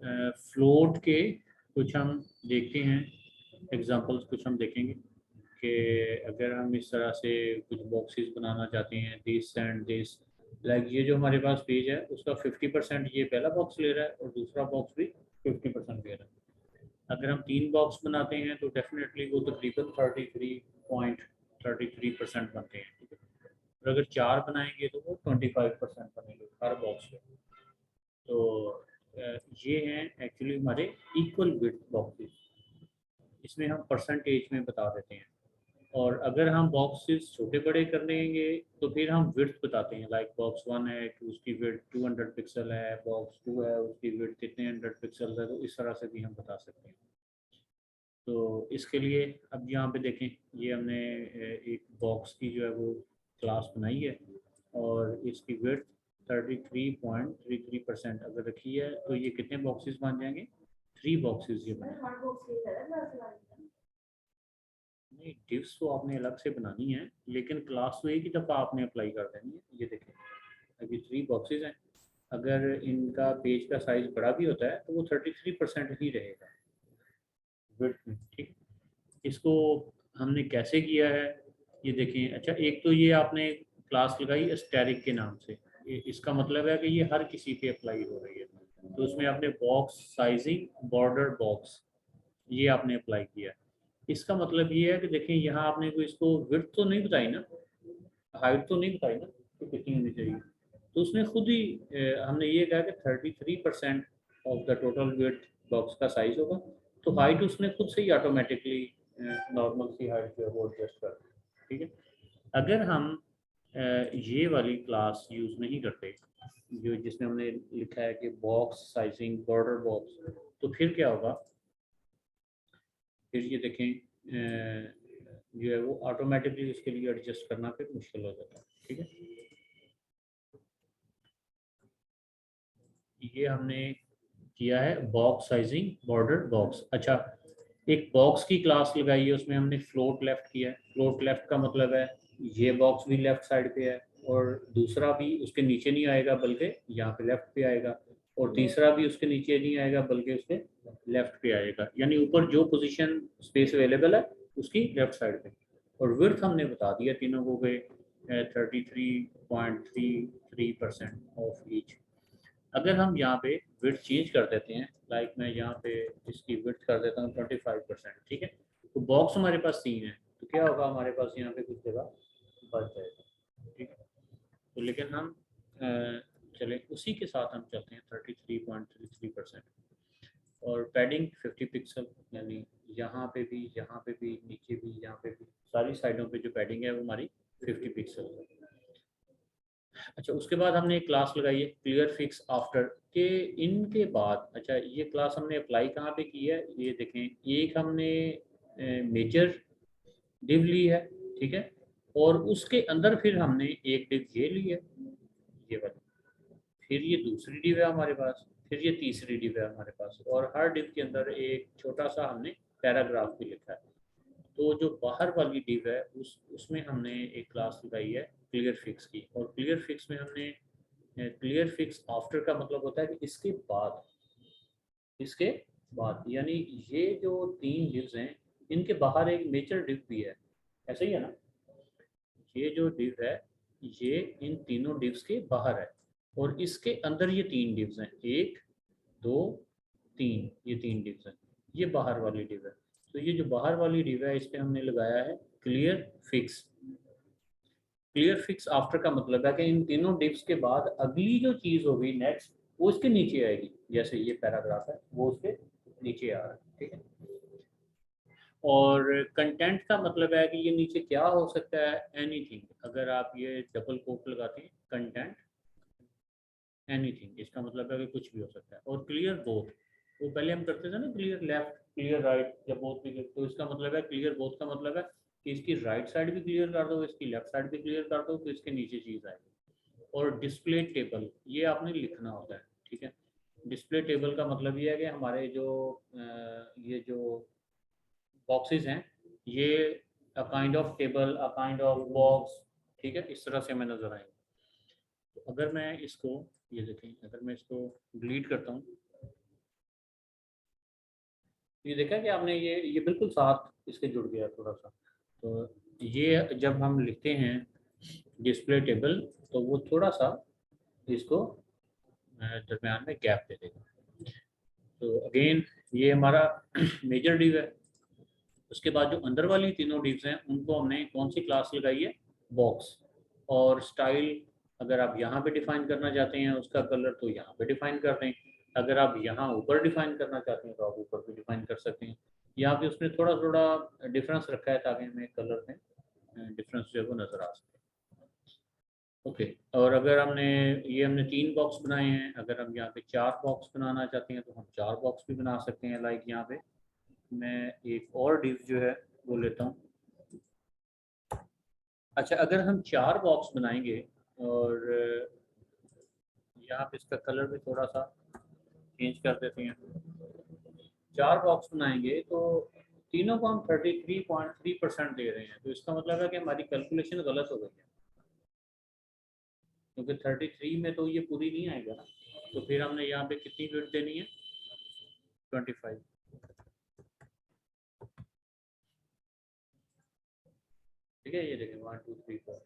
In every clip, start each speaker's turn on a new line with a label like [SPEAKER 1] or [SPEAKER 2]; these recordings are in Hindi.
[SPEAKER 1] फ्लोट के कुछ हम देखते हैं एग्जांपल्स, कुछ हम देखेंगे कि अगर हम इस तरह से कुछ बॉक्सेस बनाना चाहते हैं, दिस एंड दिस, लाइक ये जो हमारे पास पेज है उसका 50% ये पहला बॉक्स ले रहा है और दूसरा बॉक्स भी 50% ले रहा है। अगर हम 3 बॉक्स बनाते हैं तो डेफिनेटली वो तकरीबन 33.33% बनते हैं, ठीक है। और अगर 4 बनाएंगे तो वो 25% बनेंगे हर बॉक्स में। तो ये हैं एक्चुअली हमारे इक्वल विड्थ बॉक्सेस, इसमें हम परसेंटेज में बता देते हैं। और अगर हम बॉक्सेस छोटे बड़े कर लेंगे तो फिर हम विड्थ बताते हैं, लाइक बॉक्स 1 है तो उसकी विड्थ 200 पिक्सल है, बॉक्स 2 है उसकी विड्थ कितने 100 पिक्सल है, तो इस तरह से भी हम बता सकते हैं। तो इसके लिए अब यहाँ पे देखें, ये हमने एक बॉक्स की जो है वो क्लास बनाई है और इसकी विड्थ 33.33% अगर रखी है तो ये कितने बॉक्सेस बन जाएंगे, 3 बॉक्सेस ये बने। नहीं, डिव्स तो आपने अलग से बनानी है लेकिन क्लास तो एक ही दफ़ा आपने अप्लाई कर देनी है। ये देखें, अभी 3 बॉक्सेस हैं, अगर इनका पेज का साइज बड़ा भी होता है तो वो 33% ही रहेगा विड्थ में, ठीक। इसको हमने कैसे किया है ये देखें। अच्छा, एक तो ये आपने क्लास लगाई एस्टेरिक के नाम से, इसका मतलब है कि ये हर किसी पे अप्लाई हो रही है। तो उसमें आपने बॉक्स साइजिंग बॉर्डर बॉक्स ये आपने अप्लाई किया। इसका मतलब ये है कि देखें यहाँ आपने कोई इसको विड्थ तो नहीं बताई ना, हाइट तो नहीं बताई ना कि कितनी होनी चाहिए। तो उसने खुद ही हमने ये कहा कि 33% of the total width box का साइज होगा। तो हाइट उसने खुद से ही ऑटोमेटिकली नॉर्मल सी हाइट जो है वो एडजस्ट कर दी, ठीक है। अगर हम ये वाली क्लास यूज़ नहीं करते जो जिसमें हमने लिखा है कि बॉक्स साइजिंग बॉर्डर बॉक्स, तो फिर क्या होगा, फिर ये देखें जो है वो ऑटोमेटिकली उसके लिए एडजस्ट करना फिर मुश्किल हो जाता है, ठीक है। ये हमने किया है बॉक्स साइजिंग बॉर्डर बॉक्स। अच्छा, एक बॉक्स की क्लास लगाई है, उसमें हमने फ्लोट लेफ्ट किया है। फ्लोट लेफ्ट का मतलब है ये बॉक्स भी लेफ्ट साइड पे है और दूसरा भी उसके नीचे नहीं आएगा बल्कि यहाँ पे लेफ्ट पे आएगा, और तीसरा भी उसके नीचे नहीं आएगा बल्कि उसके लेफ्ट पे आएगा, यानी ऊपर जो पोजीशन स्पेस अवेलेबल है उसकी लेफ्ट साइड पे। और विड्थ हमने बता दिया तीनों को गए 33.33% ऑफ ईच। अगर हम यहाँ पे विड्थ चेंज कर देते हैं, लाइक मैं यहाँ पे इसकी विड्थ कर देता हूँ 25%, ठीक है। तो बॉक्स हमारे पास 3 है तो क्या होगा, हमारे पास यहाँ पे कुछ जगह बच जाएगा, ठीक है। तो लेकिन हम चले उसी के साथ हम चलते हैं 33.33%। और पैडिंग 50 पिक्सल, यानी यहाँ पे भी नीचे भी यहाँ पे भी सारी साइडों पे जो पैडिंग है वो हमारी 50 पिक्सल है। अच्छा, उसके बाद हमने एक क्लास लगाई है क्लियर फिक्स आफ्टर के इनके बाद। अच्छा, ये क्लास हमने अप्लाई कहाँ पे की है, ये देखें, एक हमने मेजर डिव ली है, ठीक है। और उसके अंदर फिर हमने एक डिव ये ली है, ये वाली, फिर ये दूसरी डिव है हमारे पास, फिर ये तीसरी डिव है हमारे पास, और हर डिव के अंदर एक छोटा सा हमने पैराग्राफ भी लिखा है। तो जो बाहर वाली डिव है उसमें हमने एक क्लास लगाई है क्लियर फिक्स की, और क्लियर फिक्स में हमने क्लियर फिक्स आफ्टर का मतलब होता है कि इसके बाद यानी ये जो 3 डिव्स हैं इनके बाहर एक मेजर डिव भी है, ऐसा ही है ना। ये जो डिव है ये इन तीनों डिव्स के बाहर है, और इसके अंदर ये 3 डिव्स हैं, 1 2 3, ये 3 डिव्स हैं, ये बाहर वाली डिव है। तो ये जो बाहर वाली डिव है इस पे हमने लगाया है clear fix. Clear fix after का मतलब है कि इन तीनों डिव्स के बाद अगली जो चीज़ होगी नेक्स्ट वो इसके नीचे आएगी, जैसे ये पैराग्राफ है वो उसके नीचे आ रहा है, ठीक है। और कंटेंट का मतलब है कि ये नीचे क्या हो सकता है, एनीथिंग। अगर आप ये डबल कोट लगाते हैं कंटेंट एनीथिंग, इसका मतलब है कि कुछ भी हो सकता है। और क्लियर बोथ, वो पहले हम करते थे ना क्लियर लेफ्ट क्लियर राइट, जब बोथ भी, तो इसका मतलब है क्लियर बोथ का मतलब है कि इसकी राइट साइड भी क्लियर कर दो, इसकी लेफ्ट साइड भी क्लियर कर दो, तो इसके नीचे चीज़ आएगी। और डिस्प्ले टेबल ये आपने लिखना होता है, ठीक है। डिस्प्ले टेबल का मतलब ये है कि हमारे जो ये जो बॉक्सेस हैं ये a kind of table a kind of box, ठीक है, इस तरह से हमें नजर आएंगे। तो अगर मैं इसको, ये देखें, अगर मैं इसको डिलीट करता हूँ ये देखा कि आपने, ये बिल्कुल साथ इसके जुड़ गया थोड़ा सा। तो ये जब हम लिखते हैं डिस्प्ले टेबल, तो वो थोड़ा सा इसको दरम्यान में गैप दे देगा। तो अगेन ये हमारा मेजर डिव है। उसके बाद जो अंदर वाली तीनों डिव्स हैं उनको हमने कौन सी क्लास लगाई है, बॉक्स। और स्टाइल अगर आप यहाँ पे डिफाइन करना चाहते हैं उसका कलर, तो यहाँ पे डिफाइन कर दें। अगर आप यहाँ ऊपर डिफाइन करना चाहते हैं तो आप ऊपर भी डिफाइन कर सकते हैं। यहाँ पे उसने थोड़ा थोड़ा डिफरेंस रखा है ताकि हमें कलर में डिफरेंस जो है वो नज़र आ सके। ओके। और अगर हमने 3 बॉक्स बनाए हैं, अगर हम यहाँ पे 4 बॉक्स बनाना चाहते हैं तो हम 4 बॉक्स भी बना सकते हैं। लाइक यहाँ पे मैं एक और डिव जो है वो लेता हूँ। अच्छा, अगर हम 4 बॉक्स बनाएंगे और यहाँ पे इसका कलर भी थोड़ा सा चेंज कर देते हैं। 4 बॉक्स बनाएंगे तो तीनों को हम 33.3% दे रहे हैं, तो इसका मतलब है कि हमारी कैलकुलेशन गलत हो गई है, क्योंकि 33 में तो ये पूरी नहीं आएगा ना। तो फिर हमने यहाँ पे कितनी विड्थ देनी है, 25। ठीक है, ये देखें 1 2 3 4।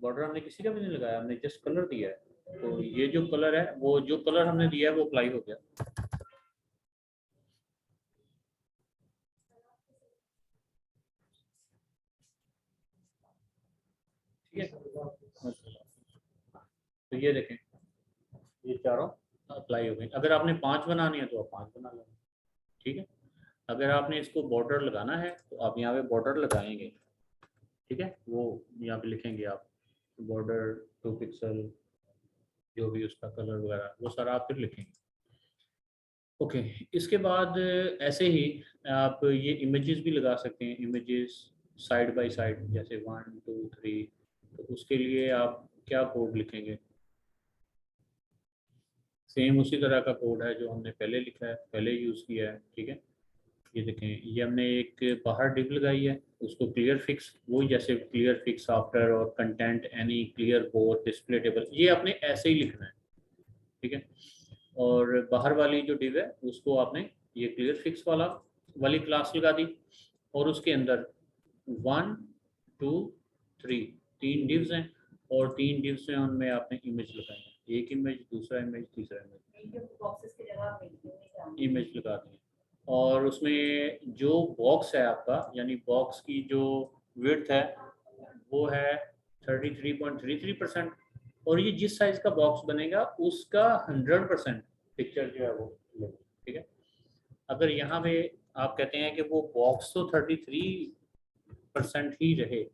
[SPEAKER 1] बॉर्डर हमने किसी का भी नहीं लगाया, हमने जस्ट कलर दिया है। तो ये जो कलर है, वो जो कलर हमने दिया है वो अप्लाई हो गया। ठीक है, तो ये देखें ये चारों अप्लाई हो गई। अगर आपने 5 बनानी है तो आप 5 बना लें। ठीक है। अगर आपने इसको बॉर्डर लगाना है तो आप यहाँ पे बॉर्डर लगाएंगे। ठीक है, वो यहाँ पे लिखेंगे आप बॉर्डर 2 पिक्सल, जो भी उसका कलर वगैरह वो सारा आप फिर लिखेंगे। ओके। इसके बाद ऐसे ही आप ये इमेजेस भी लगा सकते हैं, इमेजेस साइड बाय साइड, जैसे 1 2 3। तो उसके लिए आप क्या कोड लिखेंगे, सेम उसी तरह का कोड है जो हमने पहले लिखा है, पहले यूज़ किया है। ठीक है, ये देखें, ये हमने एक बाहर डिव लगाई है, उसको क्लियर फिक्स, वो जैसे क्लियर फिक्स आफ्टर और content any clear board display table, ये आपने ऐसे ही लिखना है। ठीक है। और बाहर वाली जो डिव है उसको आपने ये क्लियर फिक्स वाली क्लास लगा दी, और उसके अंदर 1 2 3 3 डिव्स हैं, और 3 डिव्स में उनमें आपने इमेज लगाई है, एक इमेज, दूसरा इमेज, तीसरा इमेज लगा दी है। और उसमें जो बॉक्स है आपका, यानी बॉक्स की जो विड्थ है वो है 33.33%। और ये जिस साइज का बॉक्स बनेगा उसका 100% पिक्चर जो है वो लेगा। ठीक है। अगर यहाँ पे आप कहते हैं कि वो बॉक्स तो 33% ही रहे,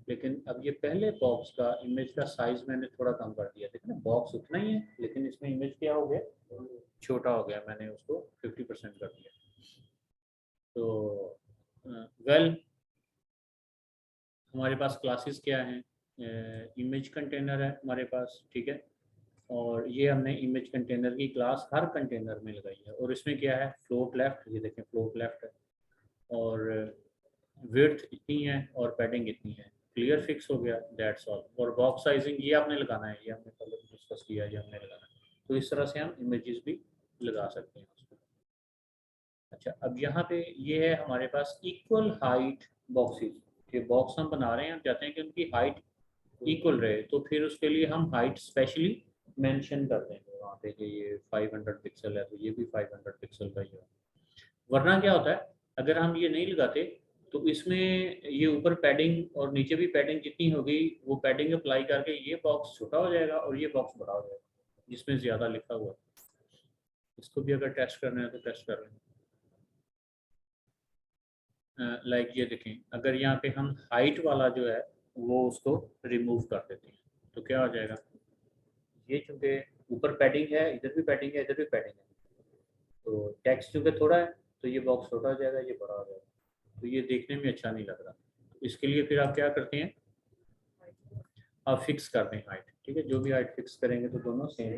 [SPEAKER 1] लेकिन अब ये पहले बॉक्स का इमेज का साइज मैंने थोड़ा कम कर दिया, देखिए ना, बॉक्स उतना ही है लेकिन इसमें इमेज क्या हो गया, छोटा हो गया, मैंने उसको 50% कर दिया। तो वेल हमारे पास क्लासेस क्या हैं, इमेज कंटेनर है हमारे पास। ठीक है। और ये हमने इमेज कंटेनर की क्लास हर कंटेनर में लगाई है, और इसमें क्या है, फ्लोट लेफ्ट, ये देखें फ्लोट लेफ्ट है, और विड्थ इतनी है और पैडिंग इतनी है, क्लियर फिक्स हो गया, दैट्स ऑल। और बॉक्स साइजिंग ये आपने लगाना है, ये हमने पहले डिस्कस किया, ये हमने लगाना है। तो इस तरह से हम इमेजेस भी लगा सकते हैं उसको। अच्छा, अब यहाँ पे ये है हमारे पास इक्वल हाइट बॉक्सेस। ये बॉक्स हम बना रहे हैं, हम चाहते हैं कि उनकी हाइट इक्वल रहे, तो फिर उसके लिए हम हाइट स्पेशली मेंशन कर देंगे वहाँ पे कि ये 500 पिक्सल है तो ये भी 500 पिक्सल का ही है। वरना क्या होता है, अगर हम ये नहीं लगाते तो इसमें ये ऊपर पैडिंग और नीचे भी पैडिंग जितनी होगी, वो पैडिंग अप्लाई करके ये बॉक्स छोटा हो जाएगा और ये बॉक्स बड़ा हो जाएगा जिसमें ज़्यादा लिखा हुआ है। इसको भी अगर टेस्ट करना है तो टेस्ट कर लें। लाइक ये देखें, अगर यहाँ पे हम हाइट वाला जो है वो उसको रिमूव कर देते हैं तो क्या हो जाएगा, ये चूंकि ऊपर पैडिंग है, इधर भी पैडिंग है, इधर भी पैडिंग है, तो टेक्स्ट चूंकि थोड़ा है तो ये बॉक्स छोटा हो जाएगा, ये बड़ा हो जाएगा, तो ये देखने में अच्छा नहीं लग रहा। इसके लिए फिर आप क्या करते हैं, आप फिक्स कर दें हाइट। ठीक है, जो भी हाइट फिक्स करेंगे तो दोनों सेम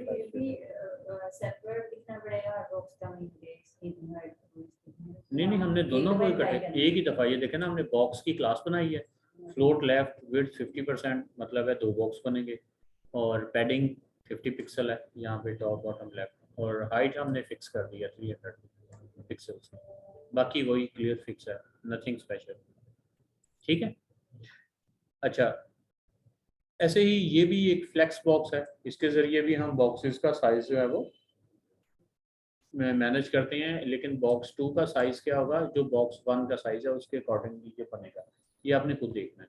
[SPEAKER 1] नहीं नहीं, हमने दोनों को इकट्ठे एक ही दफ़ा, ये देखें ना, हमने बॉक्स की क्लास बनाई है, फ्लोट लेफ्ट विड्थ 50%, मतलब है 2 बॉक्स बनेंगे, और पैडिंग 50 पिक्सल है यहाँ पे टॉप बॉटम लेफ्ट, और हाइट हमने फिक्स कर दिया 300। पिक्सल्स हैं, बाकी वही क्लियर फिक्स है, नथिंग स्पेशल। ठीक है। अच्छा, ऐसे ही ये भी एक फ्लेक्स बॉक्स है, इसके ज़रिए भी हम बॉक्सेस का साइज़ जो है वो मैनेज करते हैं, लेकिन बॉक्स 2 का साइज़ क्या होगा, जो बॉक्स 1 का साइज़ है उसके अकॉर्डिंगली ये बनेगा, ये आपने खुद देखना है।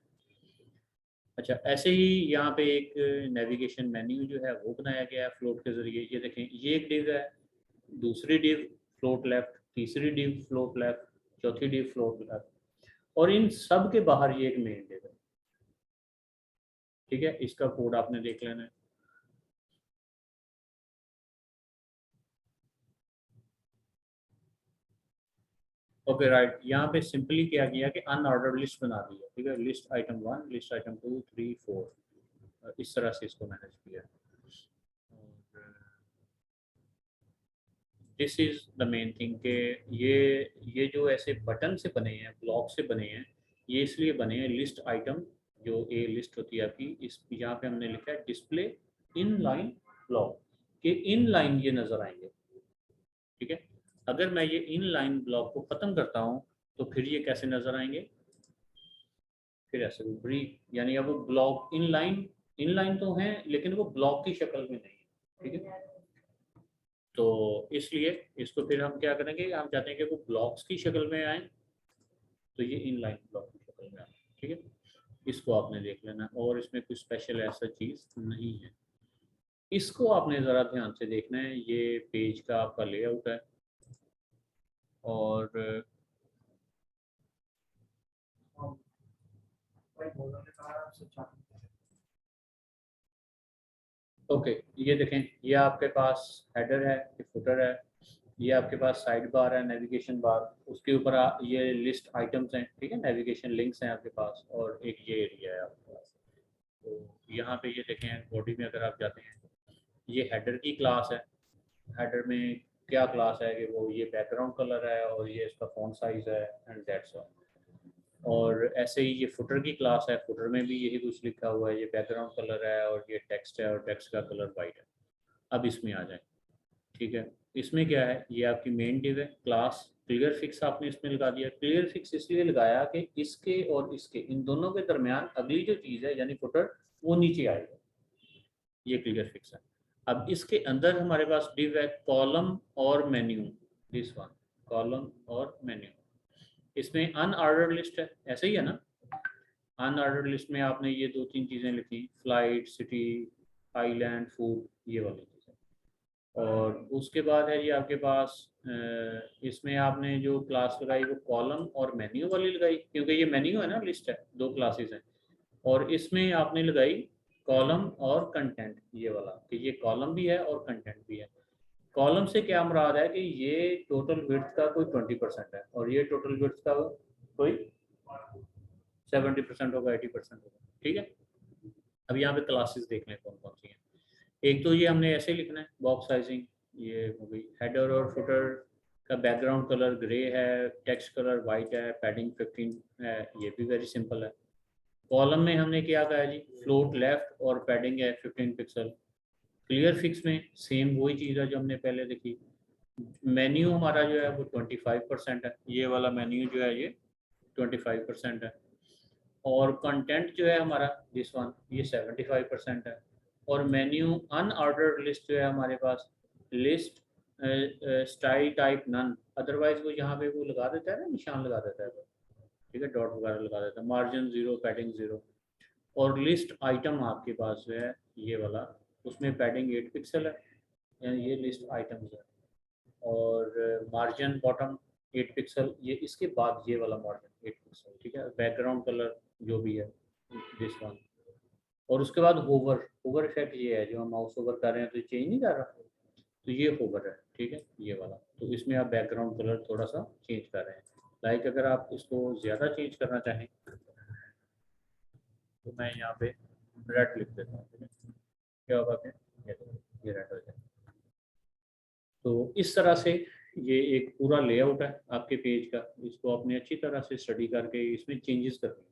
[SPEAKER 1] अच्छा, ऐसे ही यहाँ पे एक नेविगेशन मेन्यू जो है वो बनाया गया है फ्लोट के ज़रिए। ये देखें, ये एक डिव है, दूसरी डिव फ्लोट लेफ्ट, तीसरी डिव फ्लोट लेफ्ट, चौथी डिव फ्लोट लेफ्ट, और इन सब के बाहर ये एक मेन डिव है। ठीक है, इसका कोड आपने देख लेना है। ओके राइट, यहाँ पे सिंपली क्या किया कि अनऑर्डर लिस्ट बना दी है। ठीक है, लिस्ट आइटम 1, लिस्ट आइटम 2, 3, 4, इस तरह से इसको मैनेज किया। This is the main thing के ये जो ऐसे बटन से बने हैं, ब्लॉक से बने हैं, ये इसलिए बने हैं लिस्ट आइटम, जो ए लिस्ट होती है आपकी, इस यहाँ पे हमने लिखा है डिस्प्ले इन लाइन ब्लॉक, के इन लाइन ये नजर आएंगे। ठीक है, अगर मैं ये इन लाइन ब्लॉक को खत्म करता हूँ तो फिर ये कैसे नजर आएंगे, फिर ऐसे वो ब्रीक, यानी अब वो ब्लॉक इन लाइन तो हैं लेकिन वो ब्लॉक की शक्ल में नहीं है। ठीक है, तो इसलिए इसको फिर हम क्या करेंगे, हम चाहते हैं कि वो ब्लॉक्स की शक्ल में आए, तो ये इन लाइन ब्लॉक की शक्ल में आए। ठीक है, इसको आपने देख लेना, और इसमें कुछ स्पेशल ऐसा चीज़ नहीं है। इसको आपने ज़रा ध्यान से देखना है, ये पेज का आपका लेआउट है, और ओके, ये देखें, ये आपके पास हेडर है, ये फुटर है, ये आपके पास साइड बार है, नेविगेशन बार, उसके ऊपर ये लिस्ट आइटम्स हैं। ठीक है, नेविगेशन लिंक्स हैं आपके पास, और एक ये एरिया है आपके पास। तो यहाँ पे ये देखें, बॉडी में अगर आप जाते हैं, ये हेडर की क्लास है। हेडर में क्या क्लास है कि वो ये बैकग्राउंड कलर है, और ये इसका फॉन्ट साइज है, एंड दैट्स ऑल। और ऐसे ही ये फुटर की क्लास है, फुटर में भी यही कुछ लिखा हुआ है, ये बैकग्राउंड कलर है, और ये टेक्स्ट है, और टेक्स्ट का कलर वाइट है। अब इसमें आ जाए। ठीक है, इसमें क्या है, ये आपकी मेन डिव है, क्लास क्लियर फिक्स आपने इसमें लगा दिया। क्लियर फिक्स इसलिए लगाया कि इसके और इसके इन दोनों के दरमियान अगली जो चीज़ है यानी फुटर, वो नीचे आएगा, ये क्लियर फिक्स है। अब इसके अंदर हमारे पास डिव है कॉलम और मेन्यू, दिस वन, कॉलम और मेन्यू। इसमें अनऑर्डर्ड लिस्ट है, ऐसे ही है ना, अनऑर्डर्ड लिस्ट में आपने ये 2-3 चीज़ें लिखी, फ्लाइट, सिटी, आइलैंड, फूड, ये वाली चीज़ें। और उसके बाद है जी आपके पास इसमें आपने जो क्लास लगाई वो कॉलम और मेन्यू वाली लगाई, क्योंकि ये मेन्यू है ना, लिस्ट है, दो क्लासेस हैं। और इसमें आपने लगाई कॉलम और कंटेंट, ये वाला, कि ये कॉलम भी है और कंटेंट भी है। कॉलम से क्या मुराद है कि ये टोटल विड्थ का कोई 20% है, और ये टोटल विड्थ का कोई 70% होगा, 80% होगा। ठीक है, अब यहाँ पे क्लासेस देख लें कौन कौन सी हैं। एक तो ये हमने ऐसे लिखना है, बॉक्स साइजिंग, ये हो गई। हेडर और फुटर का बैकग्राउंड कलर ग्रे है, टेक्स्ट कलर वाइट है, पैडिंग 15 है, ये भी वेरी सिंपल है। कॉलम में हमने क्या कहा है जी, फ्लोट लेफ्ट और पैडिंग है 15 पिक्सल। क्लियर फिक्स में सेम वही चीज़ है जो हमने पहले देखी। मेन्यू हमारा जो है वो 25% है, ये वाला मेन्यू जो है ये 25% है। और कंटेंट जो है हमारा दिस वन, ये 75% है। और मेन्यू अनऑर्डर्ड लिस्ट जो है हमारे पास, list style type none, otherwise वो यहाँ पे वो लगा देता है ना, निशान लगा देता है। ठीक है, डॉट वगैरह लगा देता है, मार्जिन 0, पैडिंग 0। और लिस्ट आइटम आपके पास जो है ये वाला, उसमें पैडिंग 8 पिक्सल है, यानी ये लिस्ट आइटम्स है। और मार्जिन बॉटम 8 पिक्सल, ये इसके बाद ये वाला मार्जिन 8 पिक्सल। ठीक है, बैकग्राउंड कलर जो भी है दिस वन। और उसके बाद होवर, होवर इफेक्ट ये है, जो हम माउस ओवर कर रहे हैं तो चेंज नहीं कर रहा, तो ये होवर है। ठीक है, ये वाला, तो इसमें आप बैकग्राउंड कलर थोड़ा सा चेंज कर रहे हैं। लाइक अगर आप इसको ज़्यादा चेंज करना चाहें तो मैं यहाँ पे रेड लिख देता हूँ। ठीक है, क्या होगा फिर, ये रेड हो जाए। तो इस तरह से ये एक पूरा लेआउट है आपके पेज का, इसको आपने अच्छी तरह से स्टडी करके इसमें चेंजेस करने।